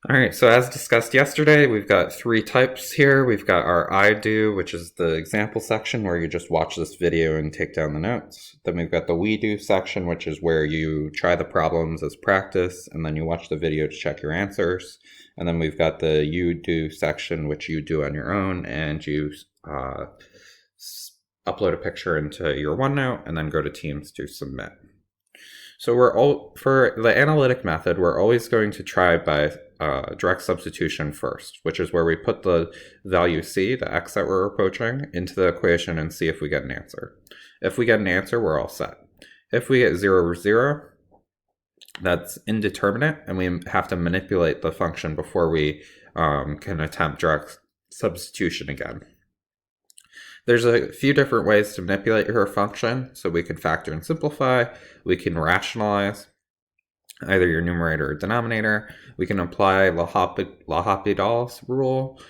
All right, so as discussed yesterday, we've got three types here. We've got our I do, which is the example section where you just watch this video and take down the notes. Then we've got the we do section, which is where you try the problems as practice, and then you watch the video to check your answers. And then we've got the you do section, which you do on your own, and you upload a picture into your OneNote, and then go to Teams to submit. So for the analytic method, we're always going to try by direct substitution first, which is where we put the value c, the x that we're approaching, into the equation and see if we get an answer. If we get an answer, we're all set. If we get 0 or 0, that's indeterminate, and we have to manipulate the function before we can attempt direct substitution again. There's a few different ways to manipulate your function. So we can factor and simplify. We can rationalize either your numerator or denominator. We can apply L'Hopital's rule,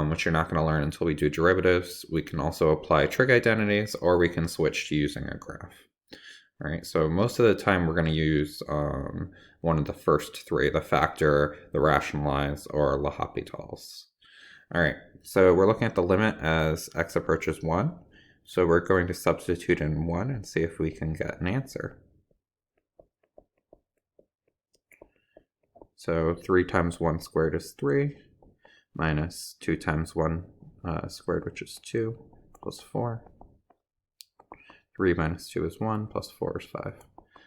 which you're not going to learn until we do derivatives. We can also apply trig identities, or we can switch to using a graph. All right, so most of the time we're going to use one of the first three, the factor, the rationalize, or L'Hopital's. All right, so we're looking at the limit as x approaches 1. So we're going to substitute in 1 and see if we can get an answer. So 3 times 1 squared is 3, minus 2 times 1 squared, which is 2, plus 4. 3 minus 2 is 1, plus 4 is 5.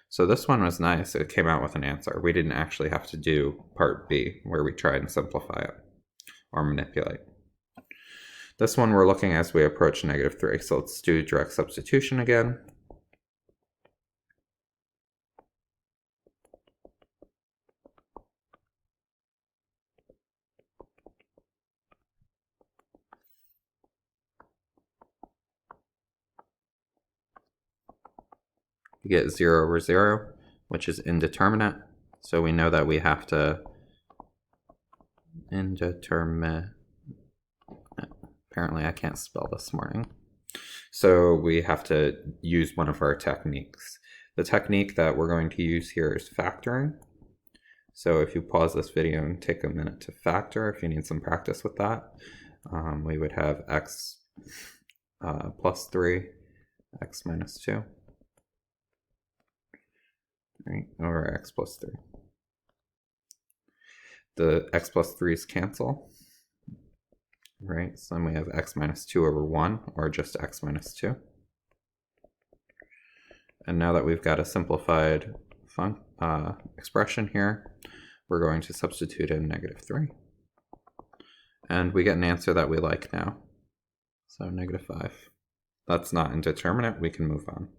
So this one was nice. It came out with an answer. We didn't actually have to do part B, where we try and simplify it or manipulate. This one we're looking as we approach -3. So let's do direct substitution again. We get 0 over 0, which is indeterminate. So we know that we have to indeterminate. Apparently I can't spell this morning. So we have to use one of our techniques. The technique that we're going to use here is factoring. So if you pause this video and take a minute to factor, if you need some practice with that, we would have x plus 3, x minus 2, right, over x plus 3. The x plus 3's cancel. Right, so then we have x minus 2 over 1, or just x minus 2. And now that we've got a simplified expression here, we're going to substitute in -3. And we get an answer that we like now. So -5. That's not indeterminate, we can move on.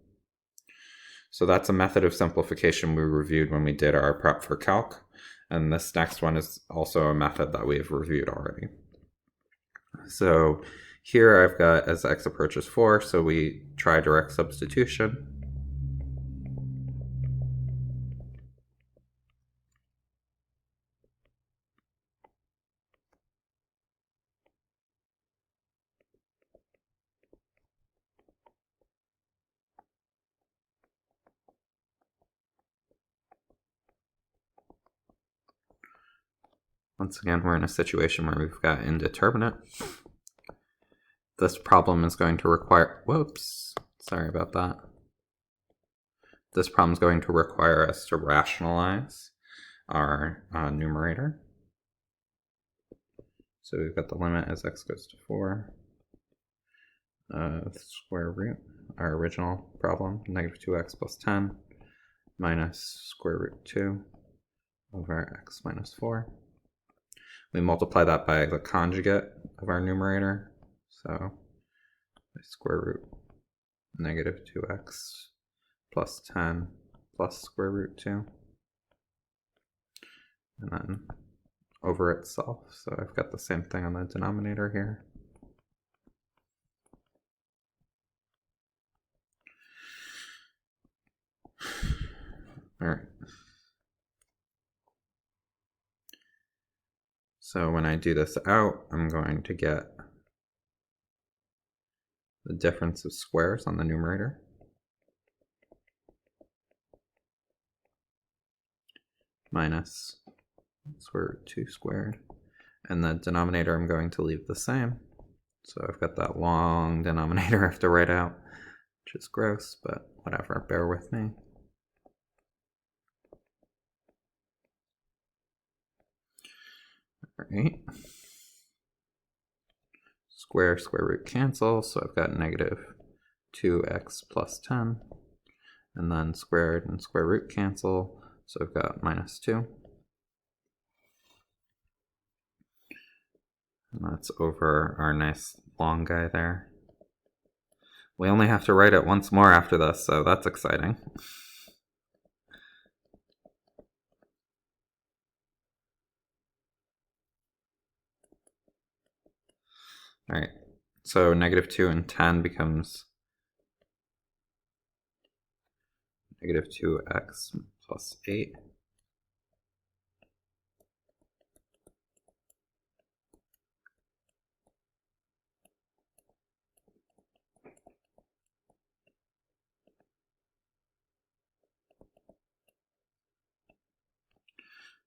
So that's a method of simplification we reviewed when we did our prep for calc. And this next one is also a method that we've reviewed already. So here I've got as x approaches 4, so we try direct substitution. Once again, we're in a situation where we've got indeterminate. This problem is going to require, whoops, sorry about that. This problem is going to require us to rationalize our numerator. So we've got the limit as x goes to 4, square root, our original problem, -2x plus 10, minus square root 2 over x minus 4. We multiply that by the conjugate of our numerator. So square root -2x plus 10 plus square root 2. And then over itself. So I've got the same thing on the denominator here. All right. So when I do this out, I'm going to get the difference of squares on the numerator. Minus square root 2 squared. And the denominator I'm going to leave the same. So I've got that long denominator I have to write out, which is gross, but whatever, bear with me. All right. Square root cancel, so I've got negative 2x plus 10. And then squared and square root cancel, so I've got minus 2. And that's over our nice long guy there. We only have to write it once more after this, so that's exciting. All right, so negative 2 and 10 becomes negative 2x plus 8.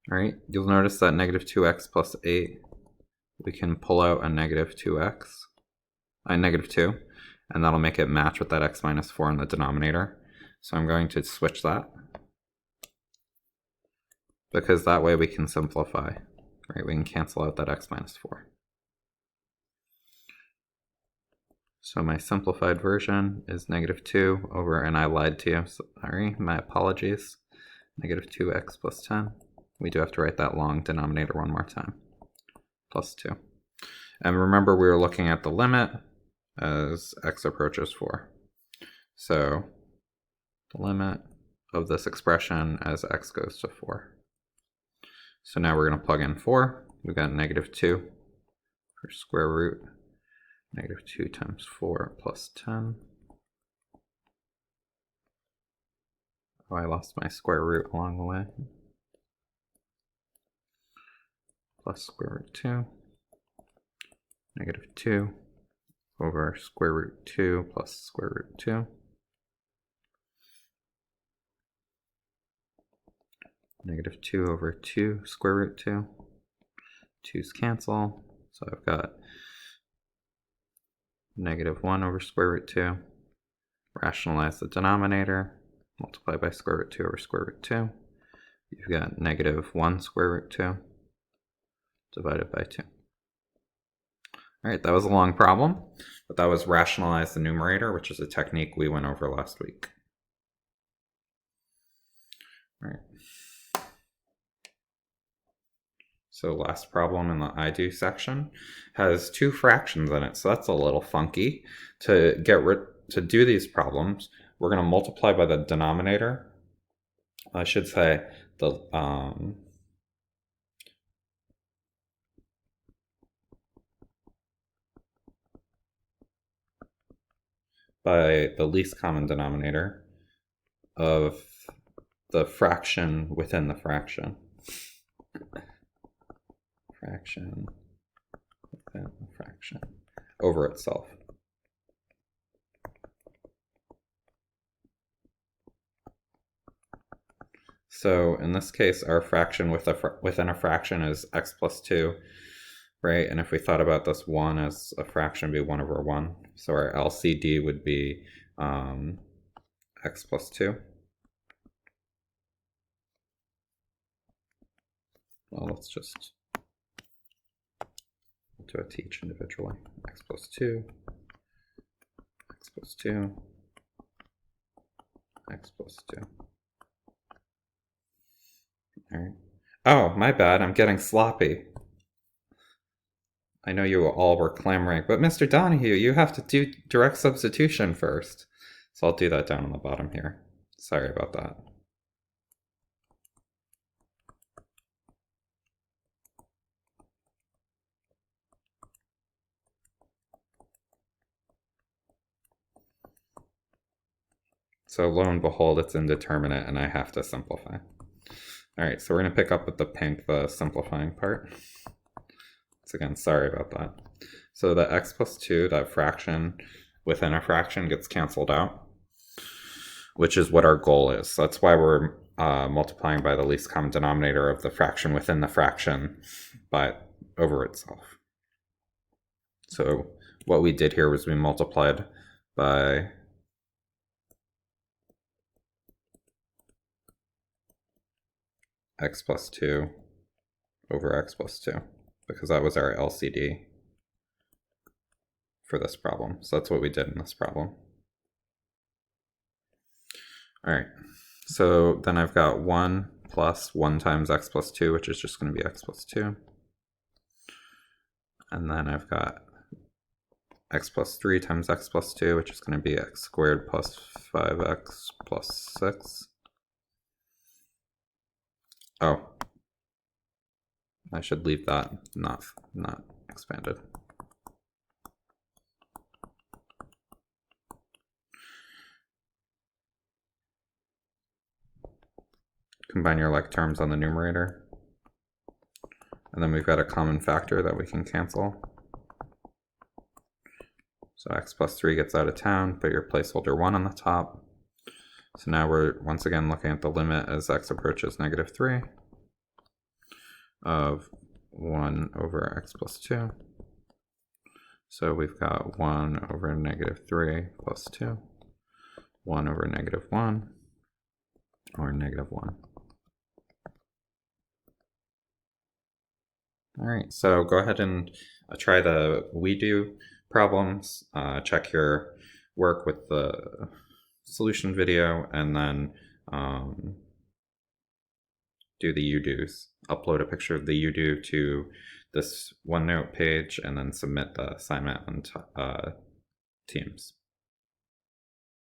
All right, you'll notice that negative 2x plus 8, we can pull out a negative 2x, negative 2, and that'll make it match with that x minus 4 in the denominator. So I'm going to switch that, because that way we can simplify, right? We can cancel out that x minus 4. So my simplified version is negative 2 over, and I lied to you, sorry, my apologies, negative 2x plus 10. We do have to write that long denominator one more time, plus 2. And remember, we were looking at the limit as x approaches 4. So the limit of this expression as x goes to 4. So now we're going to plug in 4. We've got negative 2 for square root. Negative 2 times 4 plus 10. Oh, I lost my square root along the way. Plus square root 2. Negative 2 over square root 2 plus square root 2. Negative 2 over 2 square root 2. 2's cancel. So I've got negative 1 over square root 2. Rationalize the denominator. Multiply by square root 2 over square root 2. You've got negative 1 square root 2 divided by 2. All right, that was a long problem, but that was rationalize the numerator, which is a technique we went over last week. All right. So last problem in the I do section has 2 fractions in it, so that's a little funky. To do these problems, we're going to multiply by the denominator. I should say the by the least common denominator of the fraction within the fraction. Fraction within the fraction over itself. So in this case, our fraction within a fraction is x plus 2, right? And if we thought about this 1 as a fraction, it'd be 1 over 1. So our LCD would be x plus 2. Well, let's just do it to each individually. X plus 2, x plus 2, x plus 2. All right. Oh, my bad, I'm getting sloppy. I know you all were clamoring, but Mr. Donahue, you have to do direct substitution first. So I'll do that down on the bottom here. Sorry about that. So lo and behold, it's indeterminate and I have to simplify. All right, so we're going to pick up with the pink, the simplifying part. So again, sorry about that. So the x plus 2, that fraction within a fraction gets canceled out, which is what our goal is. That's why we're multiplying by the least common denominator of the fraction within the fraction, but over itself. So what we did here was we multiplied by x plus 2 over x plus 2, because that was our LCD for this problem. So that's what we did in this problem. All right, so then I've got 1 plus 1 times x plus 2, which is just going to be x plus 2. And then I've got x plus 3 times x plus 2, which is going to be x squared plus 5x plus 6. Oh, I should leave that not expanded. Combine your like terms on the numerator. And then we've got a common factor that we can cancel. So x plus 3 gets out of town, put your placeholder 1 on the top. So now we're once again looking at the limit as x approaches -3 of 1 over x plus 2. So we've got 1 over -3 plus 2, 1 over -1, or -1. All right, so go ahead and try the We Do problems, check your work with the solution video, and then do the You Do's. Upload a picture of the You Do to this OneNote page, and then submit the assignment on Teams.